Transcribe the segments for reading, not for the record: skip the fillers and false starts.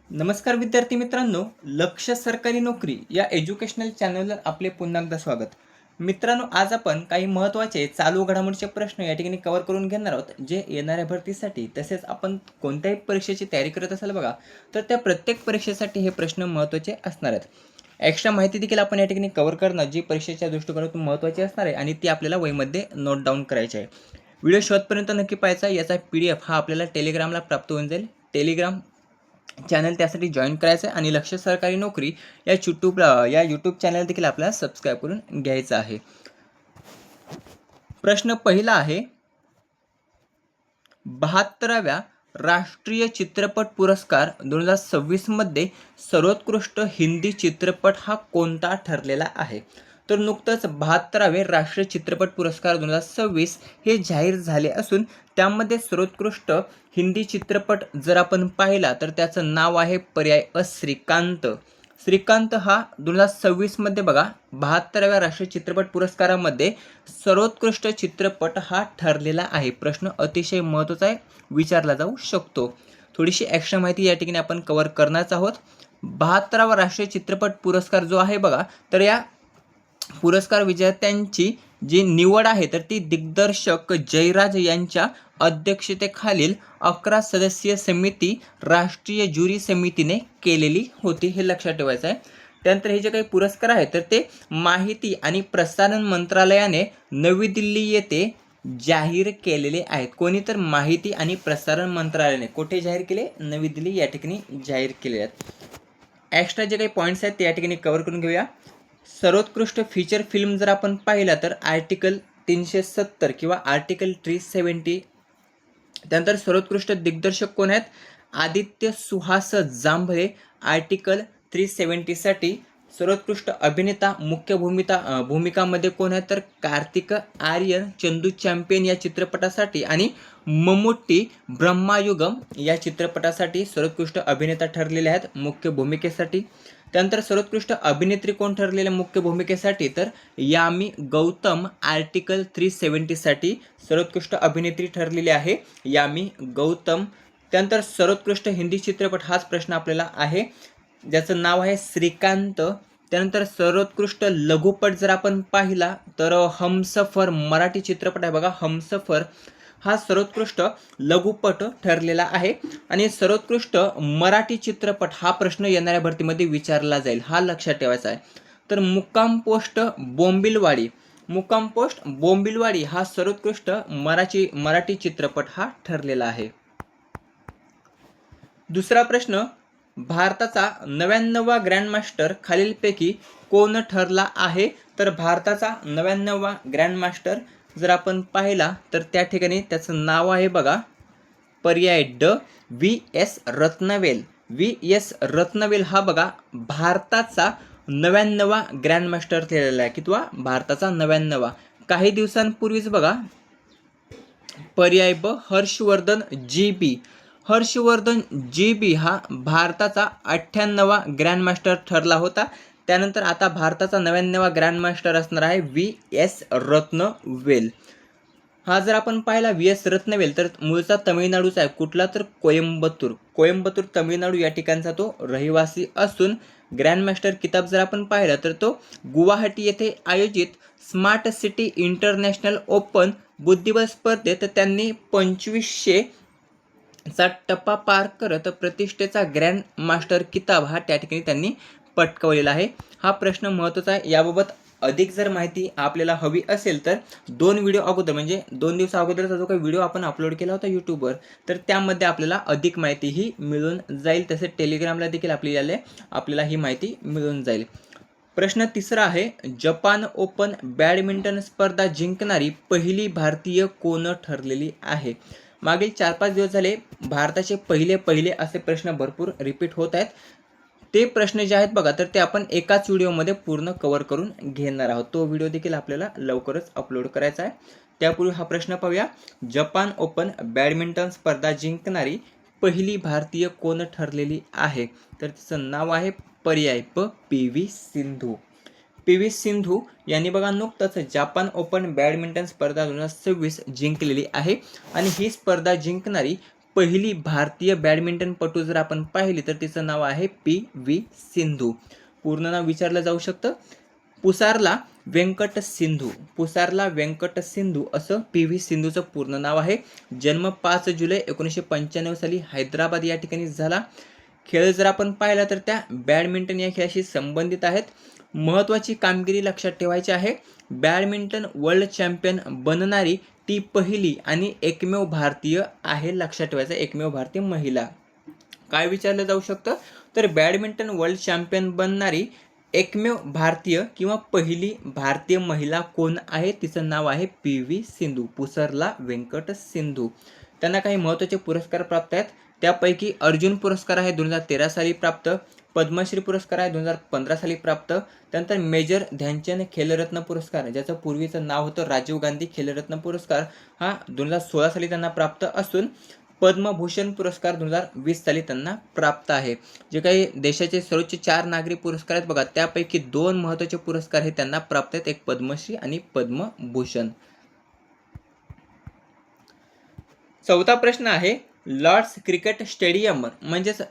नमस्कार विद्यार्थी मित्रांनो, लक्ष सरकारी नोकरी या एज्युकेशनल चॅनलवर आपले पुन्हा एकदा स्वागत. मित्रांनो, आज आपण काही महत्त्वाचे चालू घडामोडीचे प्रश्न या ठिकाणी कव्हर करून घेणार आहोत, जे येणाऱ्या भरतीसाठी तसेच आपण कोणत्याही परीक्षेची तयारी करत असाल बघा, तर त्या प्रत्येक परीक्षेसाठी हे प्रश्न महत्त्वाचे असणार आहेत. एक्स्ट्रा माहिती देखील आपण या ठिकाणी कव्हर करणार, जी परीक्षेच्या दृष्टिकोनातून महत्त्वाची असणार आहे आणि ती आपल्याला वहीमध्ये नोट डाऊन करायची आहे. व्हिडिओ शेवटपर्यंत नक्की पाहायचा. याचा PDF हा आपल्याला टेलिग्रामला प्राप्त होऊन जाईल. टेलिग्राम चॅनल त्यासाठी जॉईन करायचं आहे आणि लक्ष सरकारी नोकरी या यूट्यूब चॅनल देखील आपल्याला सबस्क्राईब करून घ्यायचं आहे. प्रश्न पहिला आहे, 72व्या राष्ट्रीय चित्रपट पुरस्कार 2026 मध्ये सर्वोत्कृष्ट हिंदी चित्रपट हा कोणता ठरलेला आहे? तर नुकतंच 72वे राष्ट्रीय चित्रपट पुरस्कार 2026 हे जाहीर झाले असून त्यामध्ये सर्वोत्कृष्ट हिंदी चित्रपट जर आपण पाहिला तर त्याचं नाव आहे पर्याय अ श्रीकांत. श्रीकांत हा 2026 मध्ये बघा 72व्या राष्ट्रीय चित्रपट पुरस्कारामध्ये सर्वोत्कृष्ट चित्रपट हा ठरलेला आहे. प्रश्न अतिशय महत्त्वाचा आहे, विचारला जाऊ शकतो. थोडीशी एक्स्ट्रा माहिती या ठिकाणी आपण कव्हर करणारच आहोत. 72वा राष्ट्रीय चित्रपट पुरस्कार जो आहे बघा, तर या पुरस्कार विजेत्यांची जी निवड आहे तर ती दिग्दर्शक जयराज यांच्या अध्यक्षतेखालील 11 सदस्यीय समिती राष्ट्रीय ज्युरी समितीने केलेली होती. हे लक्षात ठेवायचं आहे. त्यानंतर हे जे काही पुरस्कार आहेत तर ते माहिती आणि प्रसारण मंत्रालयाने नवी दिल्ली येथे जाहीर केलेले आहेत. कोणी? तर माहिती आणि प्रसारण मंत्रालयाने. कुठे जाहीर केले? नवी दिल्ली या ठिकाणी जाहीर केले आहेत. एक्स्ट्रा जे काही पॉईंट्स आहेत ते या ठिकाणी कव्हर करून घेऊया. सर्वोत्कृष्ट फीचर फिल्म जर आपण पाहिला तर आर्टिकल 370 किंवा आर्टिकल 370. त्यानंतर सर्वोत्कृष्ट दिग्दर्शक कोण आहेत? आदित्य सुहास जांभळे आर्टिकल 370 साठी. सर्वोत्कृष्ट अभिनेता मुख्य भूमिकामध्ये कोण आहेत? तर कार्तिक आर्यन चंदू चॅम्पियन या चित्रपटासाठी आणि मम्मुट्टी ब्रह्मायुगम या चित्रपटासाठी सर्वोत्कृष्ट अभिनेता ठरलेले आहेत मुख्य भूमिकेसाठी. त्यानंतर सर्वोत्कृष्ट अभिनेत्री कोण ठरलेल्या मुख्य भूमिकेसाठी? तर यामी गौतम आर्टिकल 370 साठी सर्वोत्कृष्ट अभिनेत्री ठरलेली आहे यामी गौतम. त्यानंतर सर्वोत्कृष्ट हिंदी चित्रपट हाच प्रश्न आपल्याला आहे, ज्याचं नाव आहे श्रीकांत. त्यानंतर सर्वोत्कृष्ट लघुपट जर आपण पाहिला तर हमसफर मराठी चित्रपट आहे बघा, हमसफर हा सर्वोत्कृष्ट लघुपट ठरलेला आहे. आणि सर्वोत्कृष्ट मराठी चित्रपट हा प्रश्न येणाऱ्या भरतीमध्ये विचारला जाईल, हा लक्षात ठेवायचा आहे. तर मुक्काम पोस्ट बोंबिलवाडी हा सर्वोत्कृष्ट मराठी चित्रपट हा ठरलेला आहे. दुसरा प्रश्न, भारताचा 99वा ग्रँडमास्टर खालीलपैकी कोण ठरला आहे? तर भारताचा 99वा ग्रँडमास्टर जर आपण पाहिला तर त्या ठिकाणी त्याचं नाव आहे बघा, पर्याय ड VS रत्नवेल. VS रत्नवेल हा बघा भारताचा 99वा ग्रँडमास्टर ठरलेला आहे. कितवा? भारताचा 99वा. काही दिवसांपूर्वीच बघा पर्याय ब हर्षवर्धन GB हा भारताचा 98वा ग्रँडमास्टर ठरला होता. त्यानंतर आता भारताचा 99वा ग्रँडमास्टर असणार आहे VS रत्नवेल. हा जर आपण पाहिला VS रत्नवेल तर मूळचा तमिळनाडूचा आहे. कुठला? तर कोयंबतूर तमिळनाडू या ठिकाणचा तो रहिवासी असून ग्रँडमास्टर किताब जर आपण पाहिला तर तो गुवाहाटी येथे आयोजित स्मार्ट सिटी इंटरनॅशनल ओपन बुद्धिबळ स्पर्धेत त्यांनी 2500 चा टप्पा पार करत प्रतिष्ठेचा ग्रँड मास्टर किताब हा त्या ठिकाणी त्यांनी पटकावलेला आहे. हा प्रश्न महत्त्वाचा आहे. याबाबत अधिक जर माहिती आपल्याला हवी असेल तर 2 व्हिडिओ अगोदर म्हणजे 2 दिवसा अगोदरचा जो काही व्हिडिओ आपण अपलोड केला होता यूट्यूबवर, तर त्यामध्ये आपल्याला अधिक माहिती ही मिळून जाईल. तसेच टेलिग्रामला देखील आपल्याला ही माहिती मिळून जाईल. प्रश्न तिसरा आहे, जपान ओपन बॅडमिंटन स्पर्धा जिंकणारी पहिली भारतीय कोण ठरलेली आहे? मागील 4-5 दिवस झाले भारताचे पहिले असे प्रश्न भरपूर रिपीट होत आहेत. ते प्रश्न जे आहेत बघा तर ते आपण एकाच व्हिडिओमध्ये पूर्ण कव्हर करून घेणार आहोत. तो व्हिडिओ देखील आपल्याला लवकरच अपलोड करायचा आहे. त्यापूर्वी हा प्रश्न पाहूया, जपान ओपन बॅडमिंटन स्पर्धा जिंकणारी पहिली भारतीय कोण ठरलेली आहे? तर तिचं नाव आहे पर्याय प PV सिंधू. PV सिंधू यांनी बघा नुकतंच जपान ओपन बॅडमिंटन स्पर्धा 2026 जिंकलेली आहे आणि ही स्पर्धा जिंकणारी पहिली भारतीय बॅडमिंटनपटू जर आपण पाहिली तर तिचं नाव आहे PV सिंधू. पूर्ण नाव विचारलं जाऊ शकतं. पुसारला व्यंकट सिंधू, पुसारला व्यंकट सिंधू असं PV सिंधूचं पूर्ण नाव आहे. जन्म 5 जुलै 1995 साली हैदराबाद या ठिकाणी झाला. खेळ जर आपण पाहिला तर त्या बॅडमिंटन या खेळाशी संबंधित आहेत. महत्त्वाची कामगिरी लक्षात ठेवायची आहे. बॅडमिंटन वर्ल्ड चॅम्पियन बनणारी ती पहिली आणि एकमेव भारतीय आहे. लक्षात ठेवायचं, एकमेव भारतीय महिला. काय विचारलं जाऊ शकतं तर बॅडमिंटन वर्ल्ड चॅम्पियन बनणारी एकमेव भारतीय किंवा पहिली भारतीय महिला कोण आहे? तिचं नाव आहे PV सिंधू, पुसरला व्यंकट सिंधू. त्यांना काही महत्त्वाचे पुरस्कार प्राप्त आहेत. त्यापैकी अर्जुन पुरस्कार आहे 2013 साली प्राप्त, पद्मश्री पुरस्कार आहे 2015 साली प्राप्त, त्यानंतर मेजर ध्यानचंद खेलरत्न पुरस्कार, ज्याचं पूर्वीचं नाव होतं राजीव गांधी खेलरत्न पुरस्कार, हा 2016 साली त्यांना प्राप्त असून पद्मभूषण पुरस्कार 2020 साली त्यांना प्राप्त आहे. जे काही देशाचे सर्वोच्च 4 नागरी पुरस्कार आहेत बघा, त्यापैकी 2 महत्त्वाचे पुरस्कार हे त्यांना प्राप्त आहेत, एक पद्मश्री आणि पद्मभूषण. चौथा प्रश्न आहे, लॉर्ड्स क्रिकेट स्टेडियम म्हणजेच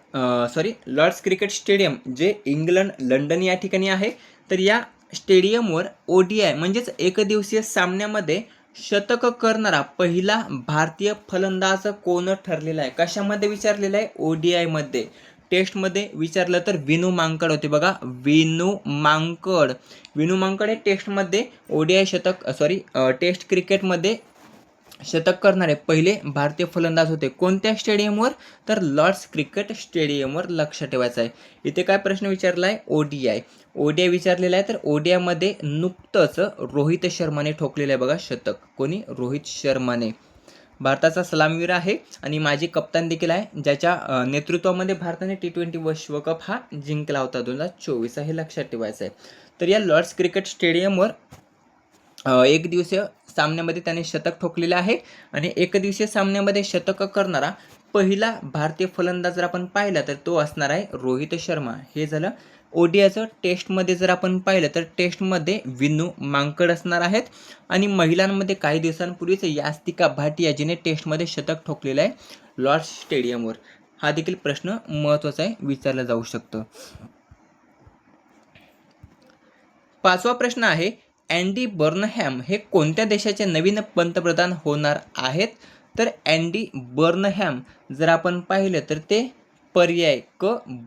लॉर्ड्स क्रिकेट स्टेडियम जे इंग्लंड लंडन या ठिकाणी आहे, तर या स्टेडियमवर ODI म्हणजेच एकदिवसीय सामन्यामध्ये शतक करणारा पहिला भारतीय फलंदाज कोण ठरलेला आहे? कशामध्ये विचारलेला आहे? ODI मध्ये. टेस्टमध्ये विचारलं तर विनू मांकड होते बघा, विनू मांकड. विनू मांकड हे टेस्टमध्ये ODI टेस्ट क्रिकेटमध्ये शतक करणारे पहिले भारतीय फलंदाज होते. कोणत्या स्टेडियमवर? तर लॉर्ड्स क्रिकेट स्टेडियमवर. लक्षात ठेवायचं आहे. इथे काय प्रश्न विचारला आहे? ODI विचारलेला आहे. तर ODI मध्ये नुकतंच रोहित शर्माने ठोकलेलं आहे बघा शतक. कोणी? रोहित शर्माने. भारताचा सलामीवीर आहे आणि माजी कप्तान देखील आहे, ज्याच्या नेतृत्वामध्ये भारताने T20 विश्वकप हा जिंकला होता 2024. हे लक्षात ठेवायचं आहे. तर या लॉर्ड्स क्रिकेट स्टेडियमवर एक दिवसीय सामन्यामध्ये त्याने शतक ठोकलेले आहे आणि एकदिवसीय सामन्यामध्ये शतक करणारा पहिला भारतीय फलंदाज जर आपण पाहिला तर तो असणार आहे रोहित शर्मा. हे झालं ODIचं. टेस्टमध्ये जर आपण पाहिलं तर टेस्टमध्ये विनू मांकड असणार आहेत आणि महिलांमध्ये काही दिवसांपूर्वीच यास्तिका भाटिया जिने टेस्टमध्ये शतक ठोकलेलं आहे लॉर्ड्स स्टेडियमवर. हा देखील प्रश्न महत्त्वाचा आहे, विचारला जाऊ शकतो. पाचवा प्रश्न आहे, अँडी बर्नहॅम हे कोणत्या देशाचे नवीन पंतप्रधान होणार आहेत? तर अँडी बर्नहॅम जर आपण पाहिलं तर ते पर्याय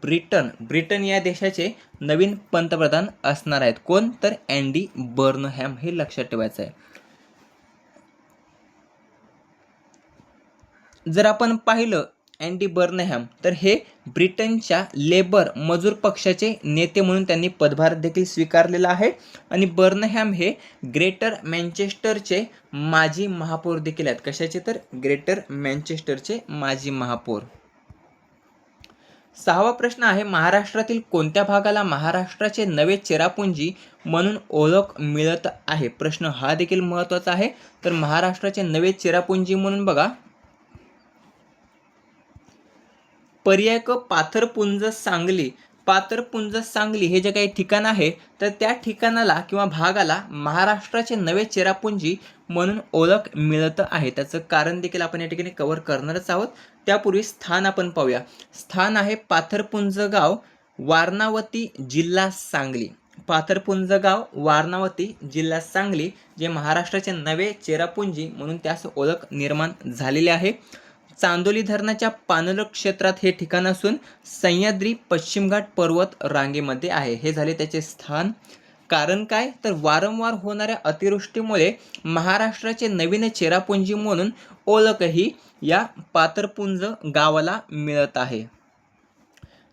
ब्रिटन या देशाचे नवीन पंतप्रधान असणार आहेत. कोण? तर अँडी बर्नहॅम. हे लक्षात ठेवायचं आहे. जर आपण पाहिलं अँडी बर्नहॅम तर हे ब्रिटनच्या लेबर मजूर पक्षाचे नेते म्हणून त्यांनी पदभार देखील स्वीकारलेला आहे आणि बर्नहॅम हे ग्रेटर मँचेस्टरचे माजी महापौर देखील आहेत. कशाचे? तर ग्रेटर मँचेस्टरचे माजी महापौर. सहावा प्रश्न आहे, महाराष्ट्रातील कोणत्या भागाला महाराष्ट्राचे नवे चेरापुंजी म्हणून ओळख मिळत आहे? प्रश्न हा देखील महत्त्वाचा आहे. तर महाराष्ट्राचे नवे चेरापुंजी म्हणून बघा, पर्याय क पाथरपुंज सांगली. पाथरपुंज सांगली हे जे काही ठिकाण आहे तर त्या ठिकाणाला किंवा भागाला महाराष्ट्राचे नवे चेरापुंजी म्हणून ओळख मिळत आहे. त्याचं कारण देखील आपण या ठिकाणी कव्हर करणारच आहोत. त्यापूर्वी स्थान आपण पाहूया. स्थान आहे पाथरपुंज गाव, वारणावती, जिल्हा सांगली. पाथरपुंज गाव, वारणावती, जिल्हा सांगली, जे महाराष्ट्राचे नवे चेरापुंजी म्हणून त्यास ओळख निर्माण झालेली आहे. चांदोली धरणाच्या पाणलोट क्षेत्रात हे ठिकाण असून सह्याद्री पश्चिम घाट पर्वत रांगेमध्ये आहे. हे झाले त्याचे स्थान. कारण काय? तर वारंवार होणाऱ्या अतिवृष्टीमुळे महाराष्ट्राचे नवीन चेरापुंजी म्हणून ओळखही या पाथरपुंज गावाला मिळत आहे.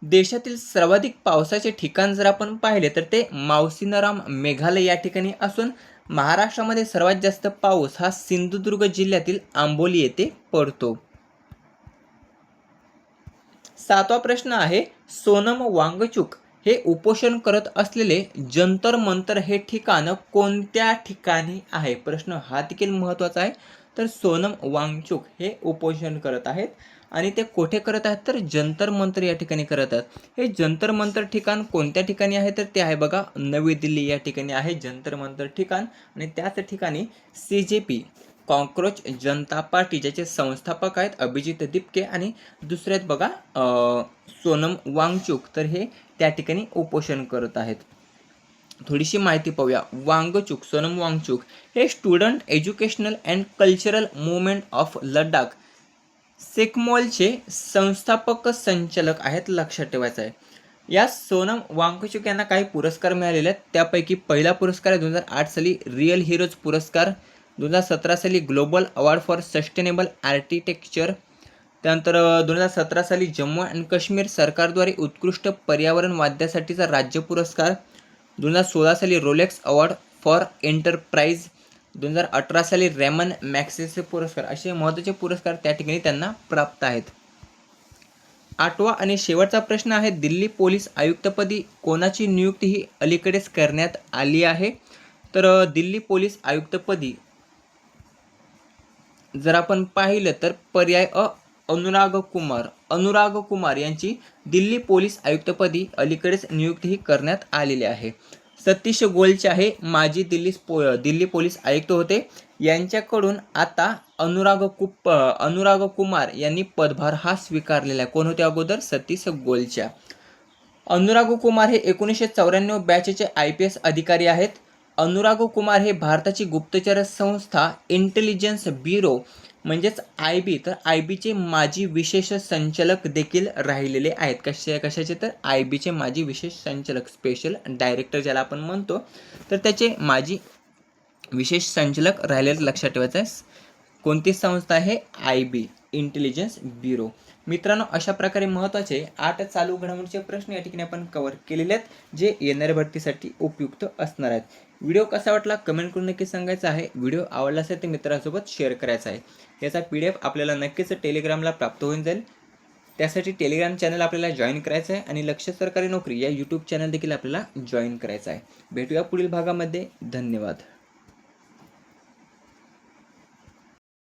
देशातील सर्वाधिक पावसाचे ठिकाण जर आपण पाहिले तर ते मावसिनराम मेघालय या ठिकाणी असून महाराष्ट्रामध्ये सर्वात जास्त पाऊस हा सिंधुदुर्ग जिल्ह्यातील आंबोली येथे पडतो. सातवा प्रश्न आहे, सोनम वांगचुक हे उपोषण करत असलेले जंतर मंतर हे ठिकाण कोणत्या ठिकाणी आहे? प्रश्न हा देखील महत्त्वाचा आहे. तर सोनम वांगचुक हे उपोषण करत आहेत आणि ते कोठे करत आहेत? तर जंतर मंतर या ठिकाणी करत आहेत. हे जंतर मंतर ठिकाण कोणत्या ठिकाणी आहे? तर ते आहे बघा नवी दिल्ली या ठिकाणी आहे जंतर मंतर ठिकाण आणि त्याच ठिकाणी CJP कॉकरोच जनता पार्टी, ज्याचे संस्थापक आहेत अभिजित दिपके आणि दुसरे आहेत बघा सोनम वांगचुक, तर हे त्या ठिकाणी उपोषण करत आहेत. थोडीशी माहिती पाहूया. वांगचुक, सोनम वांगचुक हे student educational and cultural movement of Ladakh सेकमॉलचे संस्थापक संचालक आहेत, लक्षात ठेवायचं आहे. या सोनम वांगचुक यांना काही पुरस्कार मिळालेले आहेत. त्यापैकी पहिला पुरस्कार आहे 2008 साली रिअल हिरोज पुरस्कार, 2017 साली global award for sustainable architecture, त्यानंतर 2017 साली जम्मू अँड काश्मीर सरकारद्वारे उत्कृष्ट पर्यावरण वाद्यासाठीचा राज्य पुरस्कार, 2016 साली रोलेक्स अवॉर्ड फॉर एंटरप्राइज, 2018 साली रेमन मॅक्सेसे पुरस्कार, असे महत्त्वाचे पुरस्कार त्या ठिकाणी त्यांना प्राप्त आहेत. 8वा आणि शेवटचा प्रश्न आहे, दिल्ली पोलीस आयुक्तपदी कोणाची नियुक्ती ही अलीकडेच करण्यात आली आहे? तर दिल्ली पोलीस आयुक्तपदी जर आपण पाहिलं तर पर्याय अनुराग कुमार यांची दिल्ली पोलीस आयुक्तपदी अलीकडेच नियुक्ती ही करण्यात आलेली आहे. सतीश गोलचे आहे माजी दिल्ली पोलीस आयुक्त होते. यांच्याकडून आता अनुराग कुमार यांनी पदभार हा स्वीकारलेला आहे. कोण होते अगोदर? सतीश गोलच्या. अनुराग कुमार हे 1994 बॅचचे IPS अधिकारी आहेत. अनुराग कुमार हे भारताची गुप्तचर संस्था इंटेलिजन्स ब्युरो म्हणजेच IB, तर IBचे माजी विशेष संचालक देखील राहिलेले आहेत. कशाचे? तर IBचे माजी विशेष संचालक, स्पेशल डायरेक्टर ज्याला आपण म्हणतो, तर त्याचे माजी विशेष संचालक राहिलेले, लक्षात ठेवायचं आहे. कोणती संस्था आहे? IB, intelligence bureau. मित्रांनो, अशा प्रकारे महत्त्वाचे 8 चालू घडामोडीचे प्रश्न या ठिकाणी आपण कव्हर केलेले आहेत, जे येणाऱ्या भरतीसाठी उपयुक्त असणार आहेत. व्हिडिओ कसा वाटला कमेंट करून नक्की सांगायचं आहे. व्हिडिओ आवडला असेल तर मित्रांसोबत शेअर करायचा आहे. याचा PDF आपल्याला नक्कीच टेलिग्रामला प्राप्त होऊन जाईल. त्यासाठी टेलिग्राम चॅनल आपल्याला जॉईन करायचं आहे आणि लक्ष्य सरकारी नोकरी या YouTube चॅनल देखील आपल्याला जॉईन करायचं आहे. भेटूया पुढील भागामध्ये. धन्यवाद.